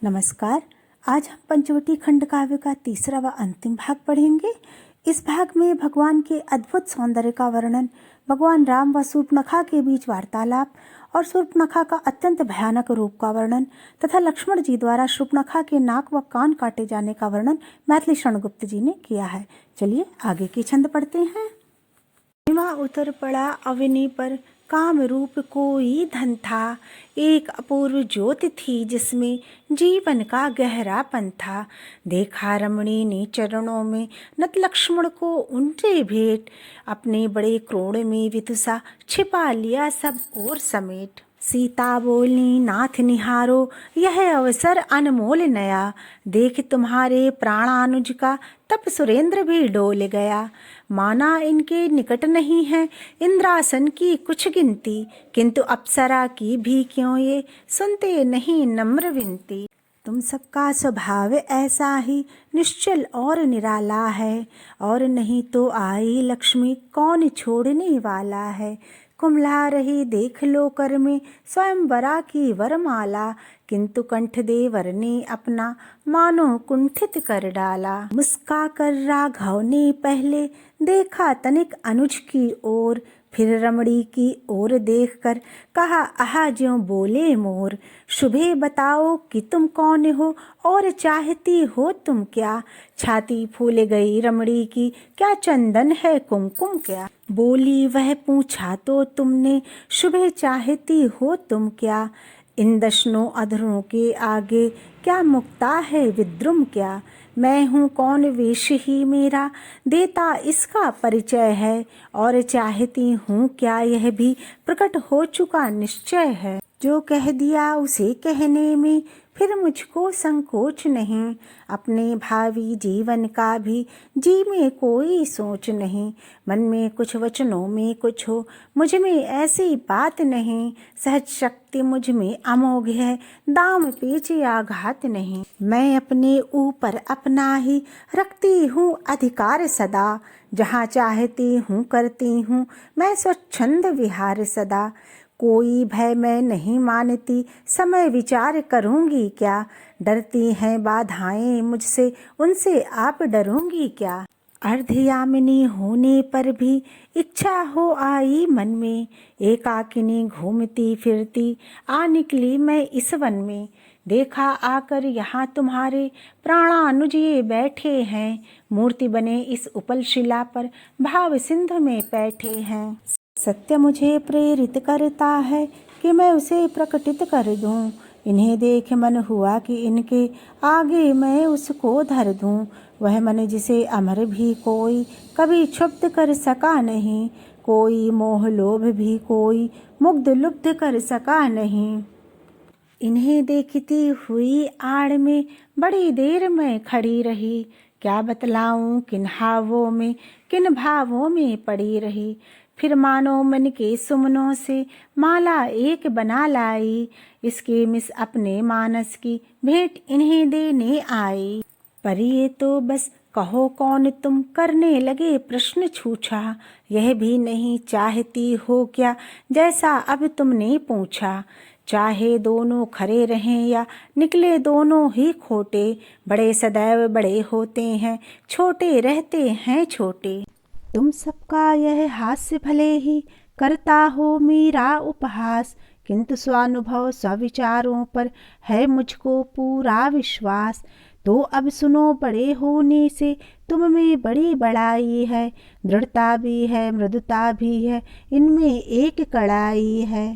नमस्कार। आज हम पंचवटी खंड काव्य का तीसरा व अंतिम भाग पढ़ेंगे। इस भाग में भगवान के अद्भुत सौंदर्य का वर्णन, भगवान राम व शूर्पणखा के बीच वार्तालाप और शूर्पणखा का अत्यंत भयानक रूप का वर्णन तथा लक्ष्मण जी द्वारा शूर्पणखा के नाक व कान काटे जाने का वर्णन मैथिली शरणगुप्त जी ने किया है। चलिए आगे के छंद पढ़ते हैं। हिमा उतर पड़ा अवनी पर, काम रूप कोई धन था, एक अपूर्व ज्योति थी जिसमें जीवन का गहरापन था। देखा रमणी ने चरणों में नत लक्ष्मण को उनसे भेंट, अपने बड़े क्रोध में वितुषा छिपा लिया सब और समेट। सीता बोली नाथ निहारो यह अवसर अनमोल नया, देख तुम्हारे प्राणानुज का तप सुरेंद्र भी डोल गया। माना इनके निकट नहीं है इंद्रासन की कुछ गिनती, किंतु अप्सरा की भी क्यों ये सुनते नहीं नम्र विनती। तुम सबका स्वभाव ऐसा ही निश्चल और निराला है, और नहीं तो आई लक्ष्मी कौन छोड़ने वाला है। कुम्हला रही देख लो कर में स्वयंवरा की वरमाला, किंतु कंठदेवर ने अपना मानो कुंठित कर डाला। मुस्का कर राघव ने पहले देखा तनिक अनुज की ओर, फिर रमणी की ओर देखकर कहा आहा ज्यों बोले मोर। शुभे बताओ कि तुम कौन हो और चाहती हो तुम क्या। छाती फूल गई रमणी की, क्या चंदन है कुमकुम क्या। बोली वह पूछा तो तुमने, शुभे चाहती हो तुम क्या। इन दशनों अधरों के आगे क्या मुक्ता है विद्रुम क्या। मैं हूँ कौन वेश ही मेरा देता इसका परिचय है, और चाहती हूँ क्या यह भी प्रकट हो चुका निश्चय है। जो कह दिया उसे कहने में फिर मुझको संकोच नहीं, अपने भावी जीवन का भी जी में कोई सोच नहीं। मन में कुछ वचनों में कुछ हो, मुझ में ऐसी बात नहीं। सहज शक्ति मुझ में अमोघ है, दाम पेच आघात नहीं। मैं अपने ऊपर अपना ही रखती हूँ अधिकार सदा, जहाँ चाहती हूँ करती हूँ मैं स्वच्छंद विहार सदा। कोई भय मैं नहीं मानती, समय विचार करूँगी क्या। डरती हैं बाधाएं मुझसे, उनसे आप डरूंगी क्या। अर्धयामिनी होने पर भी इच्छा हो आई मन में, एकाकिनी घूमती फिरती आ निकली मैं इस वन में। देखा आकर यहाँ तुम्हारे प्राणानुज ये बैठे हैं, मूर्ति बने इस उपल शिला पर भाव सिंधु में बैठे हैं। सत्य मुझे प्रेरित करता है कि मैं उसे प्रकटित कर दूं, इन्हें देख मन हुआ कि इनके आगे मैं उसको धर दूं। वह मन जिसे अमर भी कोई कभी क्षुब्ध कर सका नहीं, कोई मोह लोभ भी कोई मुग्ध लुब्ध कर सका नहीं। इन्हें देखती हुई आड़ में बड़ी देर मैं खड़ी रही, क्या बतलाऊं किन हावों में किन भावों में पड़ी रही। फिर मानो मन के सुमनों से माला एक बना लाई, इसके मिस अपने मानस की भेंट इन्हें देने आई। पर ये तो बस कहो कौन तुम करने लगे प्रश्न छूछा, यह भी नहीं चाहती हो क्या जैसा अब तुमने पूछा। चाहे दोनों खरे रहें या निकले दोनों ही खोटे, बड़े सदैव बड़े होते हैं छोटे रहते हैं छोटे। तुम सबका यह हास्य भले ही करता हो मेरा उपहास, किंतु स्वानुभव स्विचारों पर है मुझको पूरा विश्वास। तो अब सुनो बड़े होने से तुम में बड़ी बड़ाई है, दृढ़ता भी है मृदुता भी है इनमें एक कड़ाई है।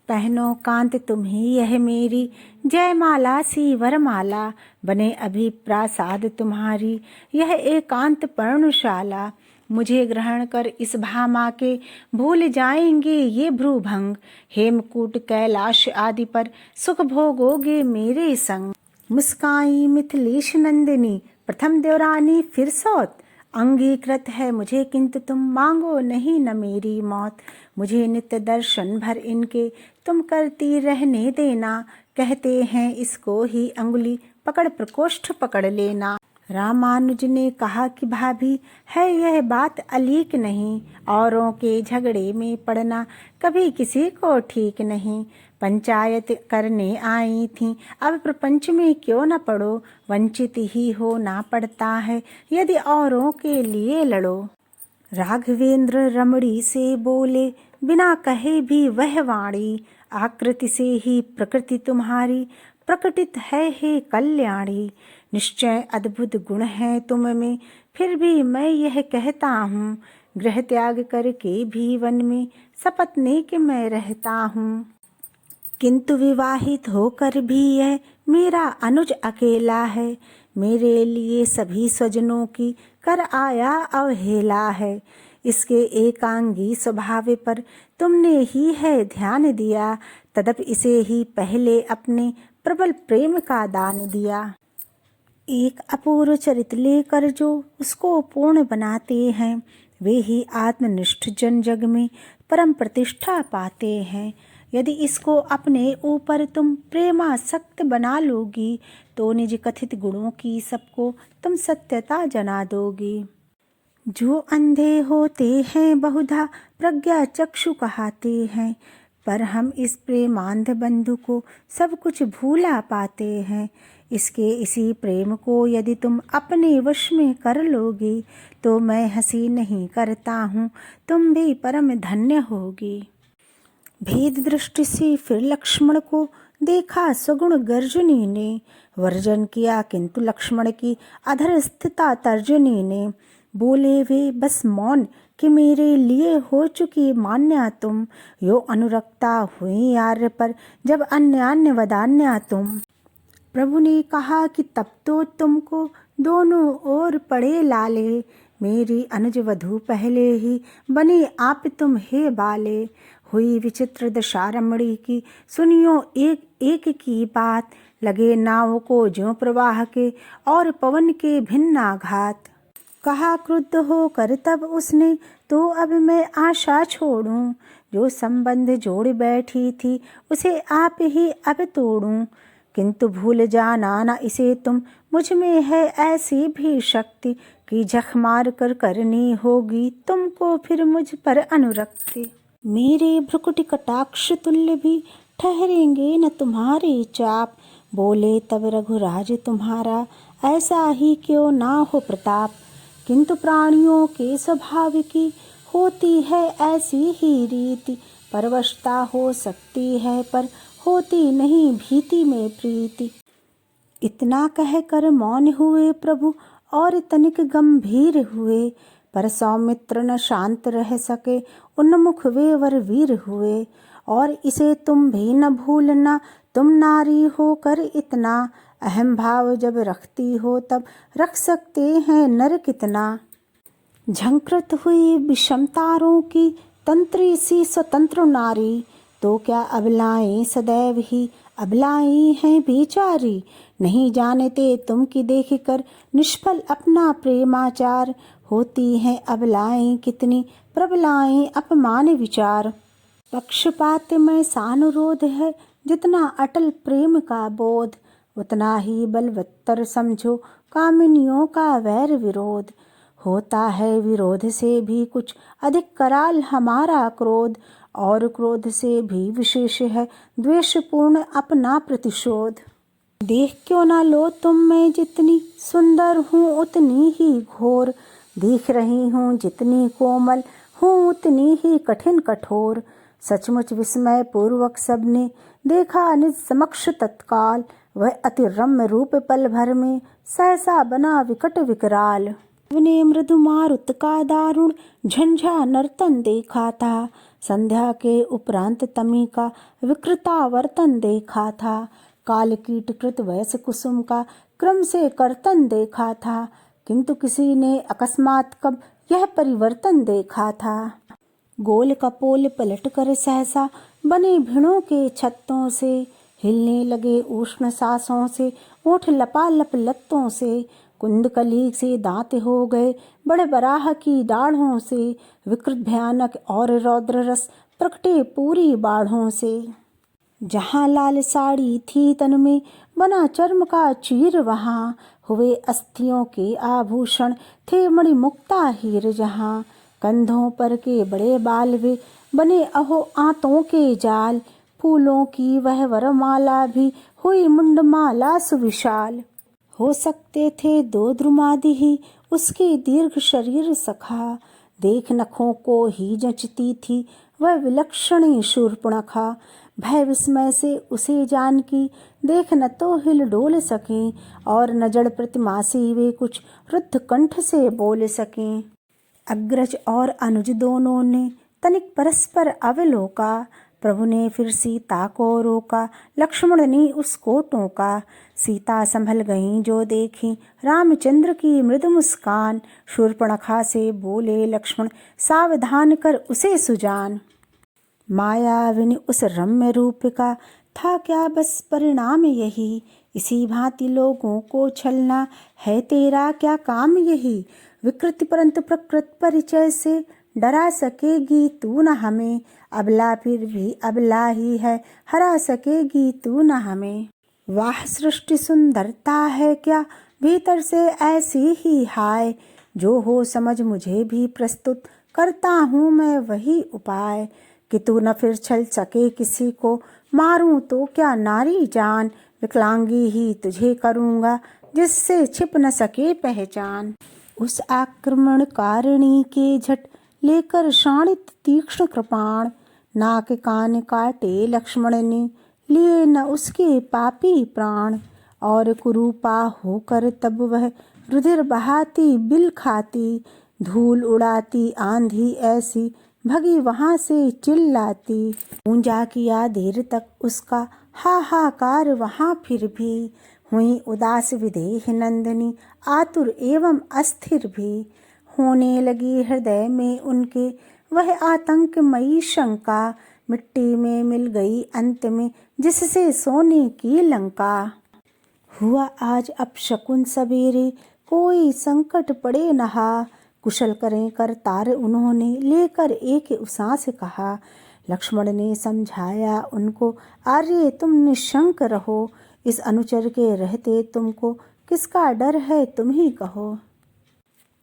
पहनो कांत तुम्ही यह मेरी जयमाला सी वरमाला, बने अभी प्रासाद तुम्हारी यह एकांत पर्णशाला। मुझे ग्रहण कर इस भामा के भूल जाएंगे ये भ्रूभंग, हेमकूट कैलाश आदि पर सुख भोगोगे मेरे संग। मुस्काई मिथिलेश नंदिनी प्रथम देवरानी फिर सौत, अंगीकृत है मुझे किंतु तुम मांगो नहीं न मेरी मौत। मुझे नित्य दर्शन भर इनके तुम करती रहने देना, कहते हैं इसको ही अंगुली पकड़ प्रकोष्ठ पकड़ लेना। रामानुज ने कहा कि भाभी है यह बात अलीक नहीं, औरों के झगड़े में पड़ना कभी किसी को ठीक नहीं। पंचायत करने आई थी, अब प्रपंच में क्यों न पड़ो। वंचित ही हो ना पड़ता है यदि औरों के लिए लड़ो। राघवेंद्र रमणी से बोले बिना कहे भी वह वाणी, आकृति से ही प्रकृति तुम्हारी प्रकटित है हे कल्याणी। निश्चय अद्भुत गुण है तुम में, फिर भी मैं यह कहता हूँ, गृह त्याग करके भी वन में सपत्नीक मैं रहता हूँ। किंतु विवाहित होकर भी यह मेरा अनुज अकेला है, मेरे लिए सभी स्वजनों की कर आया अवहेला है। इसके एकांगी स्वभाव पर तुमने ही है ध्यान दिया, तदप इसे ही पहले अपने प्रबल प्रेम का दान दिया। एक अपूर्व चरित्र लेकर जो उसको पूर्ण बनाते हैं, वे ही आत्मनिष्ठ जन जग में परम प्रतिष्ठा पाते हैं। यदि इसको अपने ऊपर तुम प्रेमासक्त बना लोगी, तो निज कथित गुणों की सबको तुम सत्यता जना दोगी। जो अंधे होते हैं बहुधा प्रज्ञा चक्षु कहाते हैं, पर हम इस प्रेमांध बंधु को सब कुछ भूला पाते हैं। इसके इसी प्रेम को यदि तुम अपने वश में कर लोगी, तो मैं हंसी नहीं करता हूँ, तुम भी परम धन्य होगी। भेद दृष्टि से फिर लक्ष्मण को देखा सगुण गर्जनी ने, वर्जन किया किंतु लक्ष्मण की अधर स्थिता तर्जनी ने। बोले वे बस मौन कि मेरे लिए हो चुकी मान्या तुम, यो अनुरक्ता हुई यार पर जब अन्यान्य वदान्या तुम। प्रभु ने कहा कि तब तो तुमको दोनों ओर पड़े लाले, मेरी अनुज वधू पहले ही बनी आप तुम हे बाले। हुई विचित्र दशा रमणी की सुनियो एक एक की बात, लगे नाव को ज्यों प्रवाह के और पवन के भिन्नाघात। कहा क्रुद्ध होकर तब उसने, तो अब मैं आशा छोड़ूं, जो संबंध जोड़ बैठी थी उसे आप ही अब तोड़ूं। किंतु भूल जाना न इसे तुम, मुझ में है ऐसी भी शक्ति कि जख मार कर करनी होगी तुमको फिर मुझ पर अनुरक्ति। मेरे भ्रुकुटी कटाक्ष तुल्य भी ठहरेंगे न तुम्हारे चाप। बोले तब रघुराज तुम्हारा ऐसा ही क्यों ना हो प्रताप। किंतु प्राणियों के स्वभाव की होती है ऐसी ही रीति, परवशता हो सकती है पर होती नहीं भीति में प्रीति। इतना कहकर मौन हुए प्रभु और तनिक गंभीर हुए, पर सौमित्र न शांत रह सके, उन्मुख वे वर वीर हुए। और इसे तुम भी न भूलना, तुम नारी होकर इतना अहम भाव जब रखती हो तब रख सकते हैं नर कितना। झंकृत हुई विषमतारों की तंत्री सी स्वतंत्र नारी, तो क्या अबलाएं सदैव ही अबलाएं हैं बेचारी। नहीं जानते तुम कि देख कर निष्फल अपना प्रेमाचार, होती हैं अबलाएं कितनी प्रबलाएं अपमान विचार। पक्षपात में सानुरोध है जितना अटल प्रेम का बोध, उतना ही बलवत्तर समझो कामिनियों का वैर विरोध। होता है विरोध से भी कुछ अधिक कराल हमारा क्रोध, और क्रोध से भी विशेष है द्वेषपूर्ण अपना प्रतिशोध। देख क्यों ना लो तुम मैं जितनी सुंदर हूँ उतनी ही घोर, दिख रही हूँ जितनी कोमल हूँ उतनी ही कठिन कठोर। सचमुच विस्मय पूर्वक सबने देखा निज समक्ष तत्काल, वह अति रम्य रूप पल भर में सहसा बना विकट विकराल। ने मृदु मारुत का दारुण झंझा नर्तन देखा था, संध्या के उपरांत तमी का विकृतावर्तन देखा था। काल कीट कृत वयस कुसुम का क्रम से कर्तन देखा था, किंतु किसी ने अकस्मात कब यह परिवर्तन देखा था। गोल कपोल पलट कर सहसा बने भिड़ों के छत्तों से, हिलने लगे उष्ण सांसों से ओठ लपालप लत्तों से। कुंदकली से दांत हो गए बड़े बराह की दाढ़ों से, विकृत भयानक और रौद्र रस प्रकटे पूरी बाढ़ों से। जहाँ लाल साड़ी थी तन में बना चर्म का चीर, वहाँ हुए अस्थियों के आभूषण थे मणिमुक्ता हीर। जहाँ कंधों पर के बड़े बाल वे बने अहो आंतों के जाल, फूलों की वह वरमाला भी हुई मुंडमाला सुविशाल। हो सकते थे दो द्रुमादि ही उसके दीर्घ शरीर सखा, देख नखों को ही जचती थी वह विलक्षणी शूर्पणखा। भय विस्मय से उसे जान की देख न तो हिल डोल सकें, और न जड़ प्रतिमा से वे कुछ रुद्ध कंठ से बोल सकें। अग्रज और अनुज दोनों ने तनिक परस्पर अवलोका, प्रभु ने फिर सीता को रोका, लक्ष्मण ने उसको टोका। सीता संभल गईं जो देखी रामचंद्र की मृदु मुस्कान, शूर्पणखा से बोले लक्ष्मण सावधान कर उसे सुजान। मायाविनी उस रम्य रूप का था क्या बस परिणाम यही, इसी भांति लोगों को छलना है तेरा क्या काम यही। विकृति परंतु प्रकृत परिचय से डरा सकेगी तू न हमें, अबला फिर भी अबला ही है हरा सकेगी तू न हमें। वाह सृष्टि सुंदरता है क्या भीतर से ऐसी ही हाय, जो हो समझ मुझे भी प्रस्तुत करता हूँ मैं वही उपाय। कि तू न फिर छल सके किसी को मारूं तो क्या नारी जान, विकलांगी ही तुझे करूँगा जिससे छिप न सके पहचान। उस आक्रमणकारिणी के झट लेकर शाणित तीक्ष्ण कृपाण, नाक कान काटे लक्ष्मण ने लिए न उसके पापी प्राण। और कुरूपा होकर तब वह रुधिर बहाती बिल खाती, धूल उड़ाती आंधी ऐसी भगी वहां से चिल्लाती। गूंजा किया देर तक उसका हाहाकार वहां, फिर भी हुई उदास विदेह नंदिनी आतुर एवं अस्थिर भी। होने लगी हृदय में उनके वह आतंकमयी शंका, मिट्टी में मिल गई अंत में जिससे सोने की लंका। हुआ आज अपशकुन सवेरे कोई संकट पड़े नहा, कुशल करें करतार उन्होंने लेकर एक उषा से कहा। लक्ष्मण ने समझाया उनको आर्य तुम निशंक रहो, इस अनुचर के रहते तुमको किसका डर है तुम ही कहो।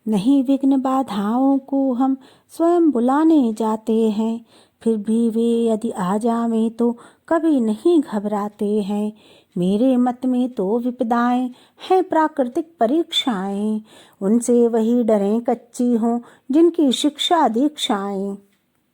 नहीं विघ्न बाधाओं को हम स्वयं बुलाने जाते हैं, फिर भी वे यदि आ जावें तो कभी नहीं घबराते हैं। मेरे मत में तो विपदाएं हैं प्राकृतिक परीक्षाएं, उनसे वही डरें कच्ची हों जिनकी शिक्षा दीक्षाएं।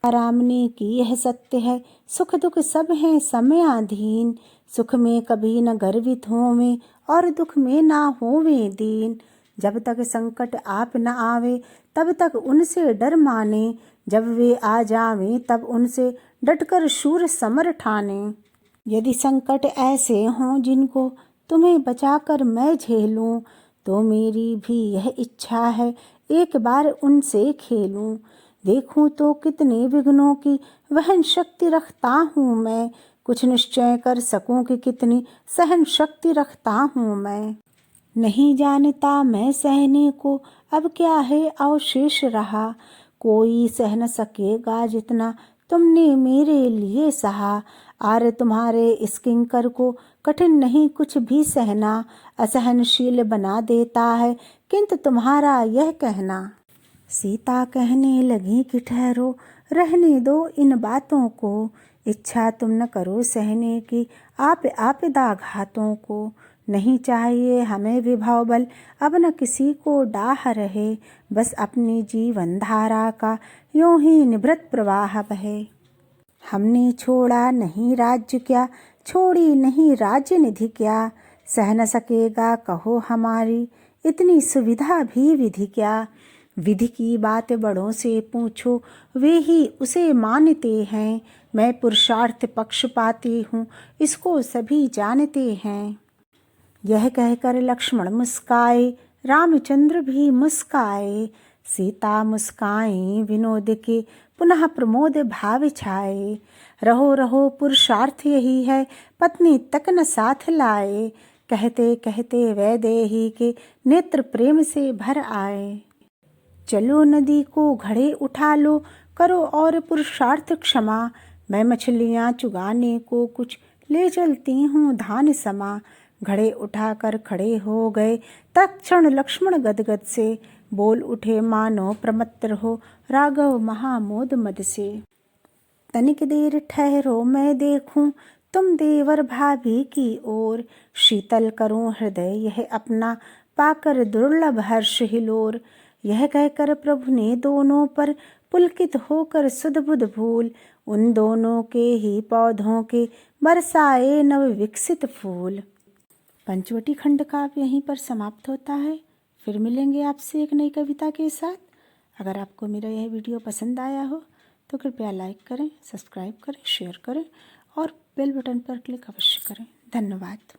राम ने की यह सत्य है सुख दुख सब हैं समयाधीन, सुख में कभी न गर्वित होवें और दुख में ना होवें दीन। जब तक संकट आप न आवे तब तक उनसे डर माने, जब वे आ जावें तब उनसे डटकर शूर समर ठाने। यदि संकट ऐसे हों जिनको तुम्हें बचाकर मैं झेलूं, तो मेरी भी यह इच्छा है एक बार उनसे खेलूं। देखूं तो कितने विघ्नों की वहन शक्ति रखता हूँ मैं, कुछ निश्चय कर सकूं कि कितनी सहन शक्ति रखता हूँ मैं। नहीं जानता मैं सहने को अब क्या है अवशेष रहा, कोई सह न सकेगा जितना तुमने मेरे लिए सहा। आर तुम्हारे इस किंकर को कठिन नहीं कुछ भी सहना, असहनशील बना देता है किंतु तुम्हारा यह कहना। सीता कहने लगी कि ठहरो रहने दो इन बातों को, इच्छा तुम न करो सहने की आप आपदा घातों को। नहीं चाहिए हमें विभव बल अब न किसी को डाह रहे, बस अपनी जीवन धारा का यूं ही निभृत प्रवाह बहे। हमने छोड़ा नहीं राज्य क्या, छोड़ी नहीं राज्य निधि क्या, सह न सकेगा कहो हमारी इतनी सुविधा भी विधि क्या। विधि की बात बड़ों से पूछो वे ही उसे मानते हैं, मैं पुरुषार्थ पक्षपाती हूँ इसको सभी जानते हैं। यह कहकर लक्ष्मण मुस्काए, रामचंद्र भी मुस्काए, सीता मुस्काई विनोद के पुनः प्रमोद भाव छाए। रहो रहो पुरुषार्थ यही है पत्नी तक न साथ लाए, कहते कहते वैदेही के नेत्र प्रेम से भर आए। चलो नदी को घड़े उठा लो करो और पुरुषार्थ क्षमा, मैं मछलियाँ चुगाने को कुछ ले चलती हूँ धान समा। घड़े उठाकर खड़े हो गए तत्क्षण लक्ष्मण गदगद से, बोल उठे मानो प्रमत्तर हो राघव महामोद मद से। तनिक देर ठहरो मैं देखूं तुम देवर भाभी की ओर। शीतल करूं हृदय यह अपना पाकर दुर्लभ हर्ष हिलोर। यह कहकर प्रभु ने दोनों पर पुलकित होकर सुध बुध भूल उन दोनों के ही पौधों के बरसाए नव विकसित फूल। पंचवटी खंड काव्य यहीं पर समाप्त होता है। फिर मिलेंगे आपसे एक नई कविता के साथ। अगर आपको मेरा यह वीडियो पसंद आया हो तो कृपया लाइक करें, सब्सक्राइब करें, शेयर करें और बेल बटन पर क्लिक अवश्य करें। धन्यवाद।